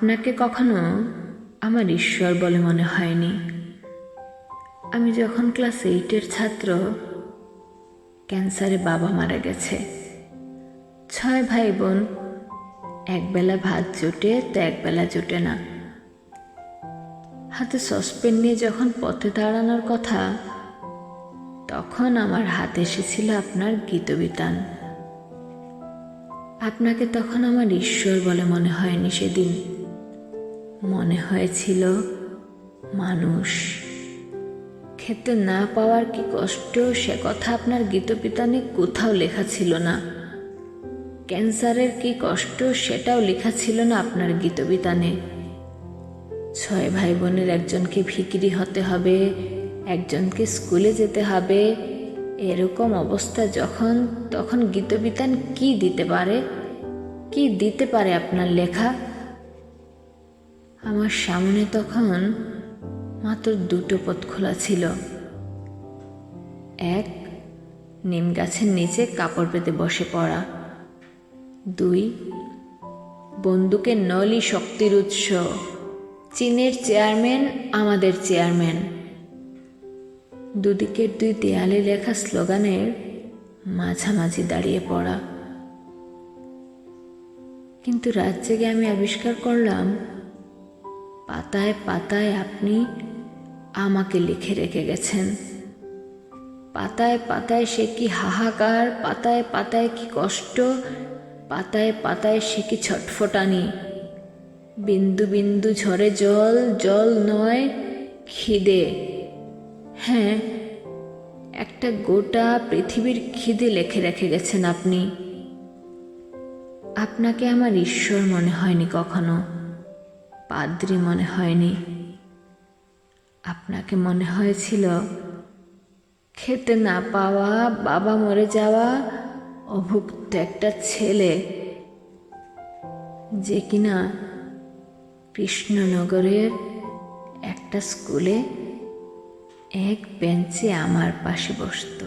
আপনাকে কখনো আমার ঈশ্বর বলে মনে হয়নি। আমি যখন ক্লাস 8-এর ছাত্র, ক্যান্সারে বাবা মারা গেছে। 6 ভাই বোন, একবেলা ভাত জোটে তো একবেলা জোটে না। হাতে সসপেন নিয়ে যখন পথে দাঁড়ানোর কথা, তখন আমার হাতে এসেছিল আপনার গীতবিতান। আপনাকে তখন আমার ঈশ্বর বলে মনে হয়নি সেদিন, মনে হয়েছিল মানুষ। খেতে না পাওয়ার কি কষ্ট, সে কথা আপনার গীতবিতানে কোথাও লেখা ছিল না। ক্যান্সারের কি কষ্ট, সেটাও লেখা ছিল না আপনার গীতবিতানে। 6 ভাই বোনের একজনকে ভিখিরি হতে হবে, একজনকে স্কুলে যেতে হবে, এরকম অবস্থা যখন, তখন গীতবিতান কি দিতে পারে? কি দিতে পারে আপনার লেখা? আমার সামনে তখন মাত্র 2টো পথ খোলা ছিল। 1, নিম গাছের নিচে কাপড় পেতে বসে পড়া। 2, বন্দুকের নলই শক্তির উৎস, চীনের চেয়ারম্যান আমাদের চেয়ারম্যান। দুদিকের 2 দেয়ালে লেখা স্লোগানের মাঝামাঝি দাঁড়িয়ে পড়া। কিন্তু রাত জেগে আমি আবিষ্কার করলাম, পাতায় পাতায় আপনি আমাকে লিখে রেখে গেছেন। পাতায় পাতায় সে কি হাহাকার, পাতায় পাতায় কি কষ্ট, পাতায় পাতায় সে কি ছটফটানি। বিন্দু বিন্দু ঝরে জল, জল নয় খিদে। হ্যাঁ, একটা গোটা পৃথিবীর খিদে লিখে রেখে গেছেন আপনি। আপনাকে আমার ঈশ্বর মনে হয়নি কখনো, পাদ্রী মনে হয়নি। আপনাকে মনে হয়েছিল খেতে না পাওয়া, বাবা মরে যাওয়া অভুক্ত একটা ছেলে, যে কিনা কৃষ্ণনগরের একটা স্কুলে এক বেঞ্চে আমার পাশে বসতো।